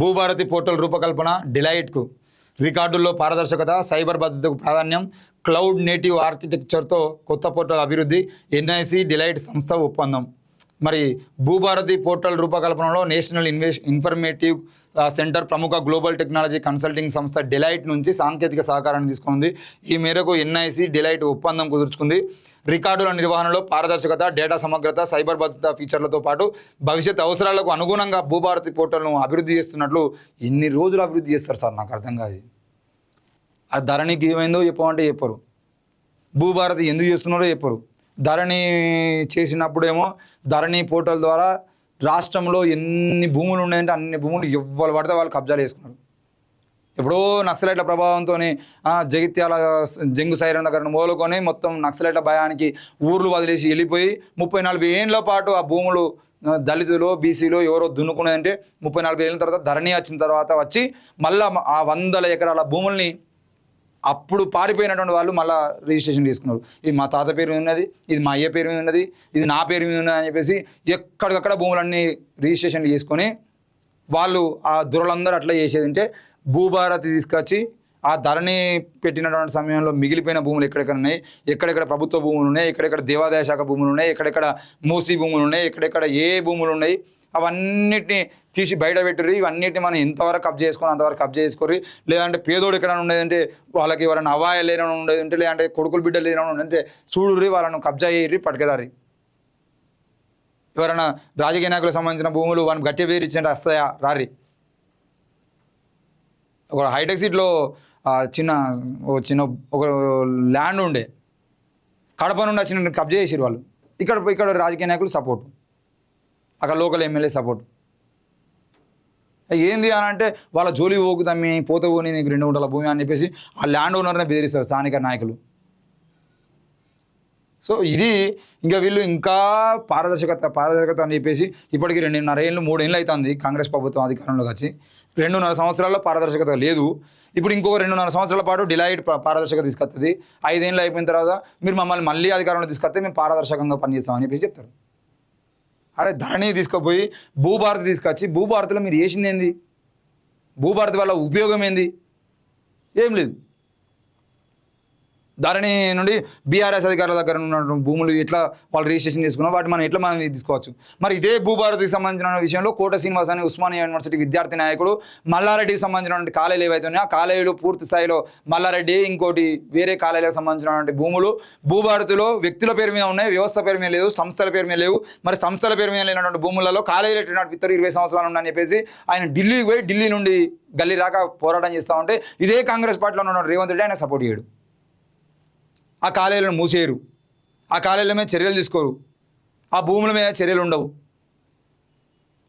Bhubharati portal రూపకల్పన డిలైట్కు రికార్డుల్లో పారదర్శకత, cyber భద్రతకు ప్రాధాన్యం, క్లౌడ్ నేటివ్ ఆర్కిటెక్చర్తో కొత్త పోర్టల్ అభివృద్ధి, ఎన్ఐసి డిలైట్ సంస్థ ఒప్పందం. మరి భూభారతి పోర్టల్ రూపకల్పనలో నేషనల్ ఇన్ఫర్మేటివ్ సెంటర్ ప్రముఖ గ్లోబల్ టెక్నాలజీ కన్సల్టింగ్ సంస్థ డిలైట్ నుంచి సాంకేతిక సహకారాన్ని తీసుకుంది. ఈ మేరకు ఎన్ఐసి డిలైట్ ఒప్పందం కుదుర్చుకుంది. రికార్డుల నిర్వహణలో పారదర్శకత, డేటా సమగ్రత, సైబర్ భద్రత ఫీచర్లతో పాటు భవిష్యత్ అవసరాలకు అనుగుణంగా భూభారతి పోర్టల్ను అభివృద్ధి చేస్తున్నట్లు. ఎన్ని రోజులు అభివృద్ధి చేస్తారు సార్? నాకు అర్థం కాదు. ఆ ధరణికి ఏమైందో చెప్పమంటే చెప్పరు, భూభారతి ఎందుకు చేస్తున్నారో చెప్పరు. ధరణి చేసినప్పుడేమో ధరణి పోర్టల్ ద్వారా రాష్ట్రంలో ఎన్ని భూములు ఉన్నాయంటే అన్ని భూములు ఎవ్వరు పడితే వాళ్ళు కబ్జాలు చేసుకున్నారు. ఎప్పుడో నక్సలైట్ల ప్రభావంతో జగిత్యాల జంగు సైరన్ దగ్గర మొదలుకొని మొత్తం నక్సలైట్ల భయానికి ఊర్లు వదిలేసి వెళ్ళిపోయి 30-40 ఏళ్ళ పాటు ఆ భూములు దళితులు, బీసీలు ఎవరో దున్నుకున్నాయంటే 30-40 ఏళ్ళ తర్వాత ధరణి వచ్చిన తర్వాత వచ్చి మళ్ళీ ఆ 100 ఎకరాల భూముల్ని అప్పుడు పారిపోయినటువంటి వాళ్ళు మళ్ళీ రిజిస్ట్రేషన్ చేసుకున్నారు. ఇది మా తాత పేరు మీద ఉన్నది, ఇది మా అయ్య పేరు మీద ఉన్నది, ఇది నా పేరు మీద ఉన్నది అని చెప్పేసి ఎక్కడికక్కడ భూములన్నీ రిజిస్ట్రేషన్ చేసుకొని వాళ్ళు ఆ దొరలందరూ అట్లా చేసేది. అంటే భూభారతి తీసుకొచ్చి ఆ ధరణి పెట్టినటువంటి సమయంలో మిగిలిపోయిన భూములు ఎక్కడెక్కడ ఉన్నాయి, ఎక్కడెక్కడ ప్రభుత్వ భూములు ఉన్నాయి, ఎక్కడెక్కడ దేవాదాయ శాఖ భూములు ఉన్నాయి, ఎక్కడెక్కడ మూసీ భూములు ఉన్నాయి, ఎక్కడెక్కడ ఏ భూములు ఉన్నాయి, అవన్నిటిని తీసి బయట పెట్టుర్రి. ఇవన్నిటిని మనం ఎంతవరకు కబ్జా చేసుకొని అంతవరకు కబ్జా చేసుకోర్రి. లేదంటే పేదోడు ఎక్కడైనా ఉండేదంటే వాళ్ళకి ఎవరైనా అవాయ లేనని ఉండేదంటే, లేదంటే కొడుకులు బిడ్డలు లేనని ఉండేదంటే చూడుర్రి, వాళ్ళను కబ్జా చేయర్రి, పట్టుకెదారి. ఎవరైనా రాజకీయ నాయకులకు సంబంధించిన భూములు వాళ్ళని గట్టి బెదిరించండి వస్తాయా? రారి. ఒక హైటెక్ సిటీలో చిన్న ఒక ల్యాండ్ ఉండే, కడప నుండి వచ్చిన కబ్జా చేసిరు వాళ్ళు. ఇక్కడ రాజకీయ నాయకులు సపోర్టు, అక్కడ లోకల్ ఎమ్మెల్యే సపోర్ట్. ఏంది అని అంటే వాళ్ళ జోలి పోకుతమ్మి పోతే పోని నీకు 2 గుంటల భూమి అని చెప్పేసి ఆ ల్యాండ్ ఓనర్ని బెదిరిస్తారు స్థానిక నాయకులు. సో ఇది ఇంకా వీళ్ళు ఇంకా పారదర్శకత అని చెప్పేసి ఇప్పటికి 2.5 ఏళ్ళు 3 ఏళ్ళు అవుతుంది కాంగ్రెస్ ప్రభుత్వం అధికారంలోకి వచ్చి. 2.5 సంవత్సరాల్లో పారదర్శకత లేదు. ఇప్పుడు ఇంకొక 2.5 సంవత్సరాల పాటు డిలైట్ పారదర్శకత తీసుకొస్తుంది. 5 ఏళ్ళు అయిపోయిన తర్వాత మీరు మమ్మల్ని మళ్ళీ అధికారంలో తీసుకొస్తే మేము పారదర్శకంగా పనిచేస్తామని చెప్పేసి చెప్తారు. అరే ధరణి తీసుకుపోయి భూభారతి తీసుకొచ్చి భూభారతిలో మీరు చేసింది ఏంది? భూభారతి వల్ల ఉపయోగం ఏంది? ఏం లేదు. ధరణి నుండి బీఆర్ఎస్ అధికారుల దగ్గర ఉన్న భూములు ఎట్లా వాళ్ళు రిజిస్ట్రేషన్ చేసుకున్నాం, వాటి మనం ఎట్లా తీసుకోవచ్చు. మరి ఇదే భూభారతికి సంబంధించిన విషయంలో కోట శ్రీనివాస్ అని ఉస్మానియా యూనివర్సిటీ విద్యార్థి నాయకుడు మల్లారెడ్డికి సంబంధించినటువంటి కాలేజీలు ఏవైతే ఉన్నాయో ఆ కాలేజీలు పూర్తి స్థాయిలో మల్లారెడ్డి ఇంకోటి వేరే కాలేజీలకు సంబంధించినటువంటి భూములు భూభారతిలో వ్యక్తుల పేరు మీద ఉన్నాయి, వ్యవస్థ పేరు మీద లేదు, సంస్థల పేరు మీద లేవు. మరి సంస్థల పేరు మీద లేనటువంటి భూములలో కాలేజీలు ఎట్టినట్టు 20 సంవత్సరాలు ఉన్నాయని చెప్పేసి ఆయన ఢిల్లీకి పోయి ఢిల్లీ నుండి గల్లీ రాక పోరాటం చేస్తూ ఉంటే ఇదే కాంగ్రెస్ పార్టీలో ఉన్న రేవంత్ రెడ్డి ఆయన సపోర్ట్ చేయడు. ఆ కాలేజీలను మూసేయరు, ఆ కాలేజీల మీద చర్యలు తీసుకోరు, ఆ భూముల మీద చర్యలు ఉండవు.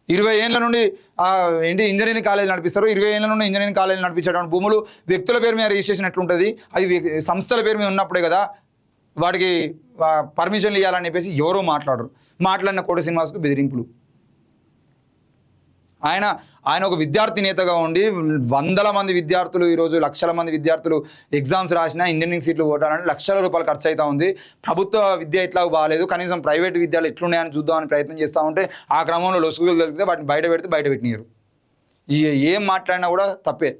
20 ఏళ్ళ నుండి ఇంజనీరింగ్ కాలేజీలు నడిపిస్తారు. 20 ఏళ్ళ నుండి ఇంజనీరింగ్ కాలేజీలు నడిపించేటువంటి భూములు వ్యక్తుల పేరు మీద రిజిస్ట్రేషన్ ఎట్లుంటుంది? అది సంస్థల పేరు మీద ఉన్నప్పుడే కదా వాటికి పర్మిషన్లు ఇవ్వాలని చెప్పేసి ఎవరో మాట్లాడిన కోట శ్రీనివాస్కు బెదిరింపులు. ఆయన ఒక విద్యార్థి నేతగా ఉండి 100ల మంది విద్యార్థులు ఈరోజు 1,00,000 మంది విద్యార్థులు ఎగ్జామ్స్ రాసినా ఇంజనీరింగ్ సీట్లు కొట్టాలంటే లక్షల రూపాయలు ఖర్చు అవుతూ ఉంది. ప్రభుత్వ విద్య ఎట్లా బాగాలేదు, కనీసం ప్రైవేట్ విద్యాలు ఎట్లున్నాయని చూద్దామని ప్రయత్నం చేస్తూ ఉంటే ఆ క్రమంలో లొసుగులు దొరికితే వాటిని బయట పెట్టినారు. ఏం మాట్లాడినా కూడా తప్పే.